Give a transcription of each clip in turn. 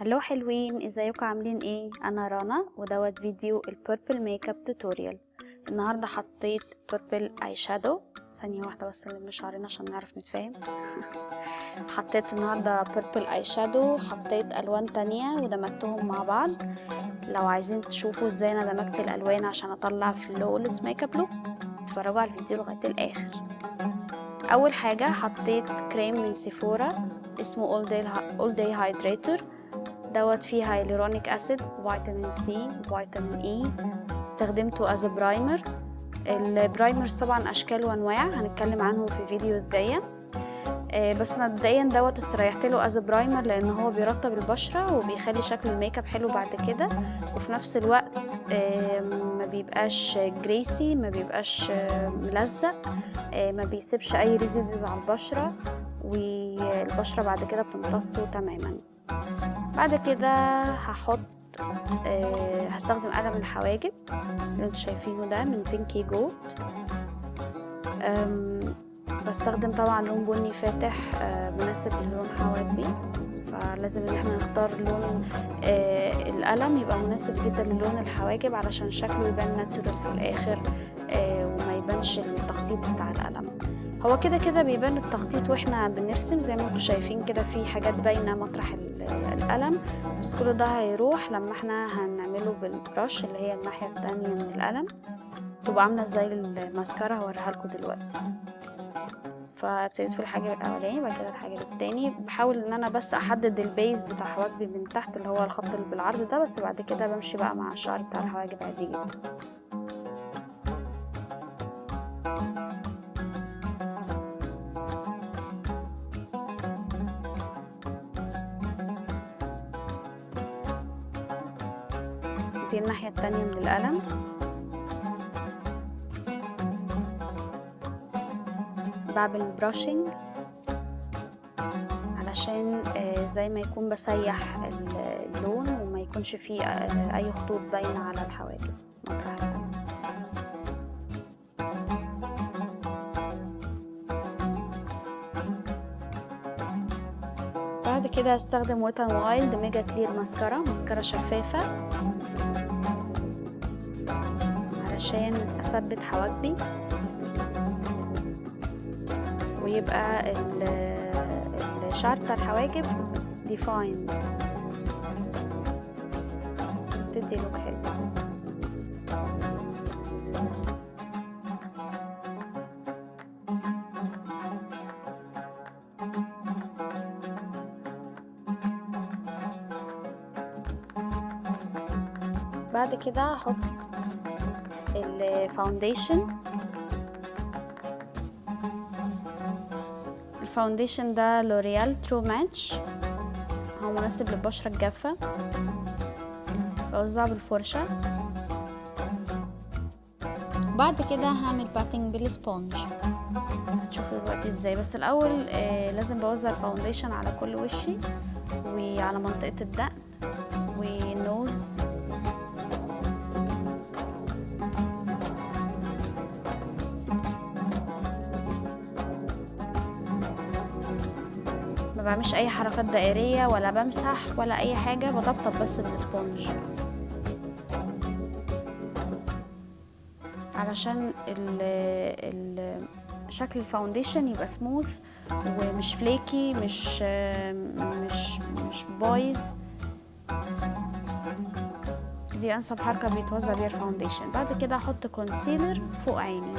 هلو حلوين، ازيكم عاملين ايه؟ انا رنا ودوت فيديو البيربل ميك اب توتوريال. النهارده حطيت بيربل اي شادو. ثانيه واحده بس نلم شعرنا عشان نعرف نتفاهم. حطيت النهارده بيربل اي شادو، حطيت الوان تانية ودمجتهم مع بعض. لو عايزين تشوفوا ازاي انا دمجت الالوان عشان اطلع فلولس ميك اب لوك، اتفرجوا على الفيديو لغايه الاخر. اول حاجه حطيت كريم من سيفورا اسمه all day hydrator. دوت فيه هايلورونيك اسيد، فيتامين سي وفيتامين اي. استخدمته از برايمر. البرايمرز طبعا اشكال وانواع هنتكلم عنهم في فيديوز جايه، بس مبدئيا دوت استريحت له از برايمر لان هو بيرطب البشره وبيخلي شكل الميك اب حلو بعد كده، وفي نفس الوقت ما بيبقاش جريسي، ما بيبقاش ملزق، ما بيسيبش اي ريزيدوز على البشره، والبشره بعد كده بتمتصه تماما. بعد كده هستخدم قلم الحواجب اللي انتوا شايفينه ده من بينكي جولد. بستخدم طبعا لون بني فاتح مناسب للون حواجبي، فلازم ان احنا نختار لون القلم يبقى مناسب جدا للون الحواجب علشان شكله يبان ناتورال في الاخر، وما يبانش التخطيط بتاع القلم. هو كده كده بيبان التخطيط واحنا بنرسم زي ما انتوا شايفين كده، في حاجات باينه مطرح القلم، بس كل ده هيروح لما احنا هنعمله بالبرش اللي هي الناحيه التانية من القلم. تبقى عامله زي الماسكارا هوريها لكم دلوقتي. فابتديت في الحاجب الاولاني، بعد كده الحاجب التاني. بحاول ان انا بس احدد البيز بتاع حواجبي من تحت اللي هو الخط اللي بالعرض ده، بس بعد كده بمشي بقى مع الشعر بتاع الحواجب عادي جدا. دي الناحية التانية من القلم. بعمل براشنج علشان زي ما يكون بسيح اللون وما يكونش فيه اي خطوط باينة على الحواجب مطرح القلم. بعد كده هستخدم ويت ان وايلد ميجا كلير ماسكارا شفافة علشان اثبت حواجبي ويبقى الشعر بتاع الحواجب ديفايند، تدي لوك حلو. بعد كده هحط الفاونديشن. الفاونديشن ده لوريال ترو ماتش، هو مناسب للبشرة الجافة. بوزعه بالفرشة. بعد كده هعمل باتنج بالسبونج، هتشوفوا دلوقتي ازاي. بس الاول لازم بوزع الفاونديشن على كل وشي وعلى منطقة الدقن والنوز. ما بعملش اي حركات دائريه ولا بمسح ولا اي حاجه، بطبطب بس بالسبونج علشان شكل الفاونديشن يبقى سموث ومش فليكي، مش بايظ. دي انسب حركه بيتوزع بيها الفاونديشن. بعد كده احط كونسيلر فوق عيني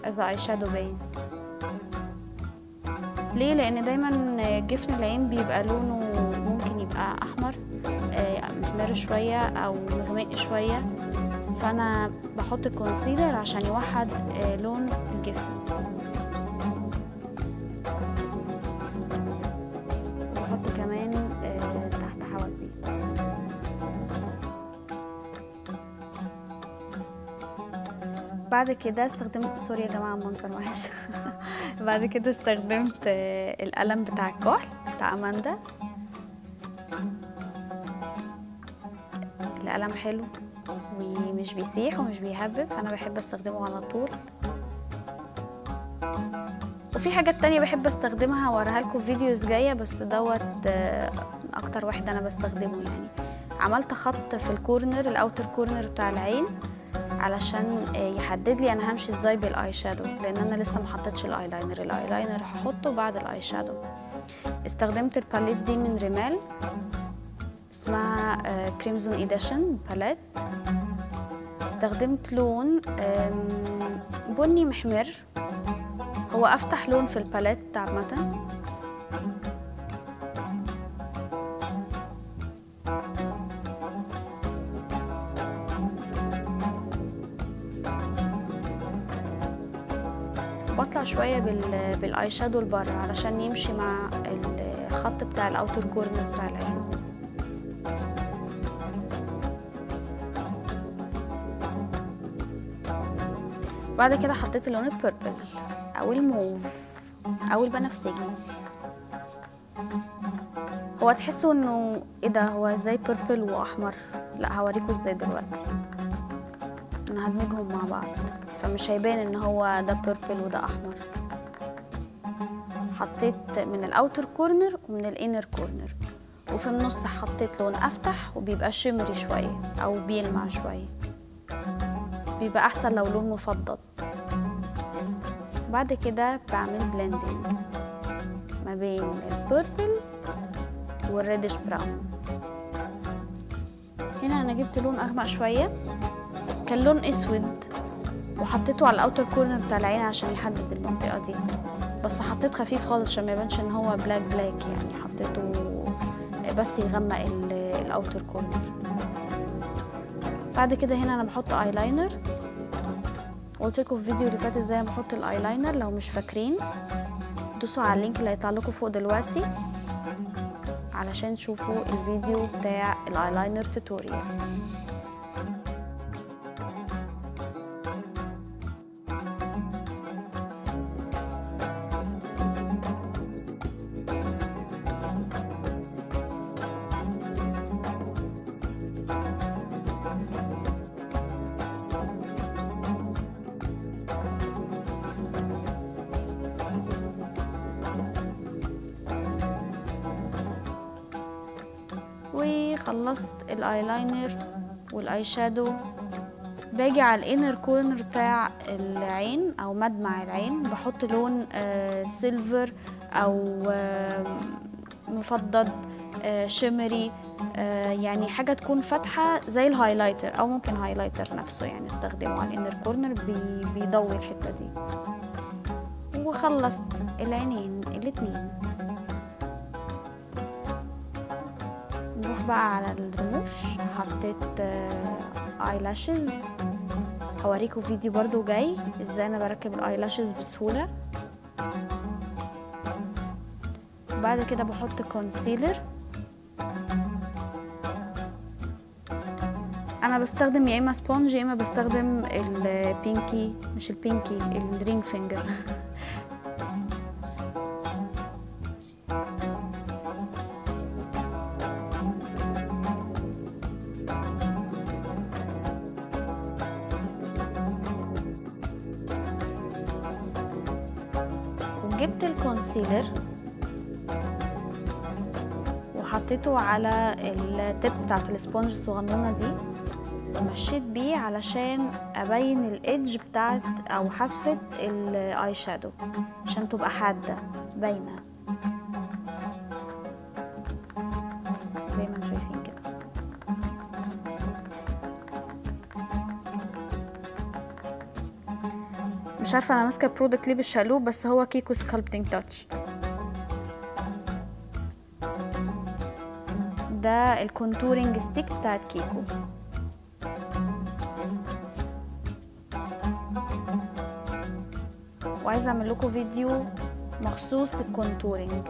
از اي شادو بيز. ليه؟ لان دايما جفن العين بيبقى لونه ممكن يبقى احمر، محمر شويه او مغمق شويه، فانا بحط الكونسيلر عشان يوحد لون الجفن. بحط كمان تحت حواجبي. بعد كده استخدمت، سوري يا جماعه المنظر وحش. بعد كده استخدمت القلم بتاع الكحل بتاع اماندا. القلم حلو ومش بيسيح ومش بيهبب، فانا بحب استخدمه على طول. وفي حاجات تانية بحب استخدمها هوريها لكم في فيديوز جايه، بس دوت اكتر واحد انا بستخدمه يعني. عملت خط في الكورنر، الاوتر كورنر بتاع العين، علشان يحدد لي انا همشي ازاي بالاي شادو، لان انا لسه ما حطيتش الايلاينر. الايلاينر هحطه بعد الاي شادو. استخدمت الباليت دي من ريمال، اسمها كريمزون ايديشن باليت. استخدمت لون بني محمر، هو افتح لون في الباليت عامه. بطلع شويه بالاي شادو لبره علشان يمشي مع الخط بتاع الاوتر كورنر بتاع العين. بعد كده حطيت اللون البيربل او الموف او البنفسجي. هو تحسوا انه ايه ده، هو ازاي بيربل واحمر؟ لا هوريكم ازاي دلوقتي. انا هدمجهم مع بعض فمش هيبان ان هو ده بيربل وده احمر. حطيت من الاوتر كورنر ومن الانر كورنر، وفي النص حطيت لون افتح وبيبقى شمري شويه او بيلمع شويه، بيبقى احسن لو لون مفضل. بعد كده بعمل بلندنج ما بين البيربل والريدش براون. هنا انا جبت لون اغمق شويه، كان لون اسود وحطيته على الاوتر كورنر بتاع العين عشان يحدد المنطقه دي، بس حطيت خفيف خالص عشان ما يبانش ان هو بلاك يعني، حطيته بس يغمق الاوتر كورنر. بعد كده هنا انا بحط ايلاينر. قلت لكم في الفيديو اللي فات ازاي بحط الايلاينر، لو مش فاكرين دوسوا على اللينك اللي هيطلع لكم فوق دلوقتي علشان تشوفوا الفيديو بتاع الايلاينر توتوريال. وخلصت الايلاينر والاي شادو. باجي على الانر كورنر بتاع العين او مدمع العين، بحط لون سيلفر او مفضد شمري، يعني حاجه تكون فاتحه زي الهايلايتر، او ممكن هايلايتر نفسه يعني استخدمه على الانر كورنر بيضوي الحته دي. وخلصت العينين الاتنين. نروح بقى على الرموش. حطيت ايلاشز، هوريكم فيديو برضو جاي ازاي انا بركب الايلاشز بسهوله. بعد كده بحط كونسيلر. انا بستخدم يا اما سبونج يا اما بستخدم البينكي، مش البينكي، الرينج فينجر. جبت الكونسيلر وحطيته على التip بتاعت السبونج الصغنونه دي، ومشيت بيه علشان ابين الايدج بتاعت او حافه الاي شادو عشان تبقى حاده باينه زي ما انتم شايفين كده. مش عارفه انا ماسكه برودكت ليه بالشقلوب، بس هو كيكو سكالبتنج تاتش. ده الكونتورنج ستيك بتاعت كيكو. وعايزه اعمل لكم فيديو مخصوص للكونتورنج.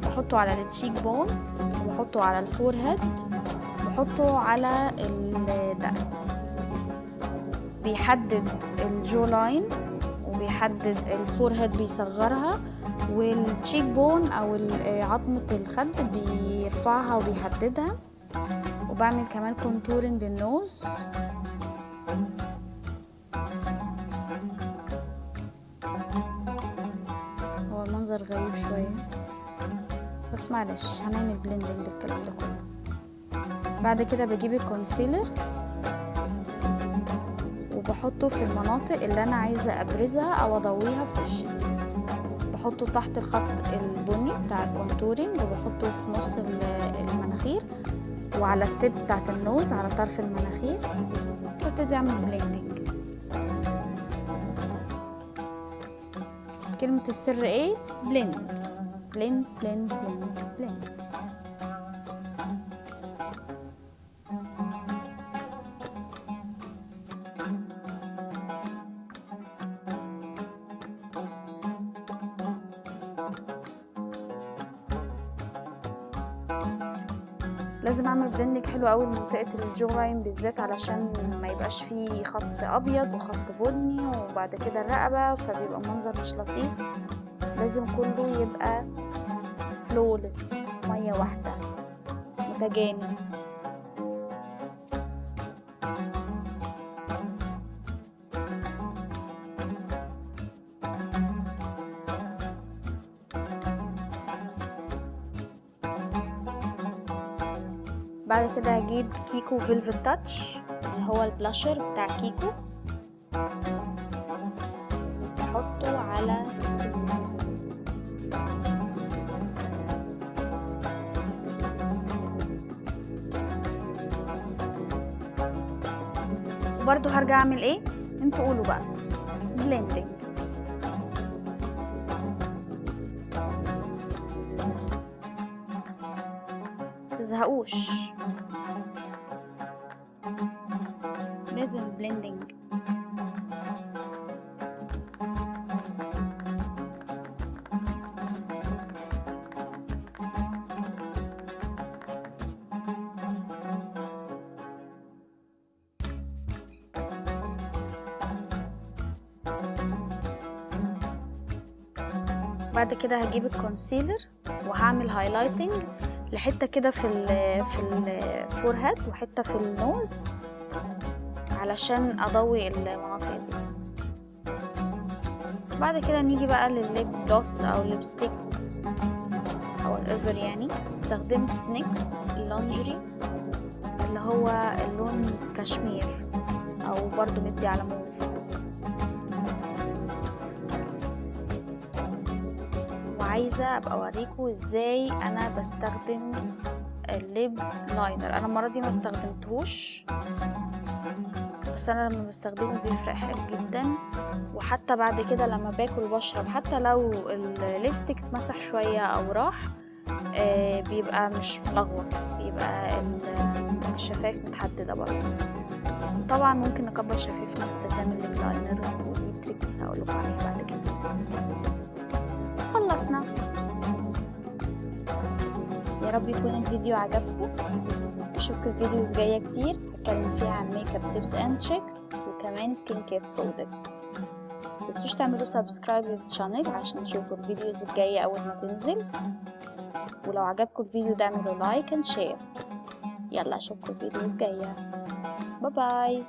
بحطه على التشيك بون، وبحطه على الفور هيد، بحطه على الدقن. بيحدد الجو لاين وبيحدد الفور هيد بيصغرها، والتشيك بون او عظمه الخد بيرفعها وبيحددها. وبعمل كمان كونتورنج للنوز. هو المنظر غريب شويه. بس معلش هنعمل بلندنج الكلام ده كله. بعد كده بجيب الكونسيلر وبحطه في المناطق اللي انا عايزه ابرزها او اضويها في وشي. بحطه تحت الخط البني بتاع الكونتورينج، وبحطه في نص المناخير وعلى التب بتاعت النوز على طرف المناخير، وابتدي اعمل بلندنج. كلمة السر ايه؟ بلند بلند بلند بلند بلند. لازم اعمل بلندنج حلو قوي لمنطقه الجو لاين بالذات، علشان ما يبقاش فيه خط ابيض وخط بني وبعد كده الرقبه، فبيبقى منظر مش لطيف. لازم كله يبقى فلولس، ميه واحده، متجانس. بعد كده هجيب كيكو فيلفت تاتش اللي هو البلاشر بتاع كيكو، احطه على وبرضو هرجع اعمل ايه؟ انتوا قولوا بقى. بلندنج. متزهقوش، لازم بلندنج. بعد كده هجيب الكونسيلر وهعمل هايلايتنج لحته كده في الفورهيد وحته في النوز علشان اضوي المناطق دي. بعد كده نيجي بقى للليب جلوس او ليبستيك او الايفر. يعني استخدمت نيكس اللونجري اللي هو اللون كشمير او برضو مدي على موف. وعايزه ابقى اوريكم ازاي انا بستخدم الليب لاينر. انا المره دي ما استخدمتهوش، بس انا لما بستخدمه بيفرق حلو جدا. وحتى بعد كده لما باكل وبشرب، حتى لو الليبستيك اتمسح شويه او راح، بيبقى مش ملغوص، بيبقى الشفايف متحدده برضه. طبعا ممكن نكبر شفايفنا باستخدام الليب لاينر، ودي تريكس هقولكم عليها بعد كده. خلصنا. يا رب يكون الفيديو عجبكم. اشوفكم في فيديوز جايه كتير هتكلم فيها عن ميك اب تيبس اند تريكس وكمان سكين كير برودكتس. متنسوش تعملوا سبسكرايب للشانل عشان تشوفوا الفيديوز الجايه اول ما تنزل. ولو عجبكم الفيديو ده اعملوا لايك اند شير. يلا اشوفكم في فيديوز جايه. باي باي.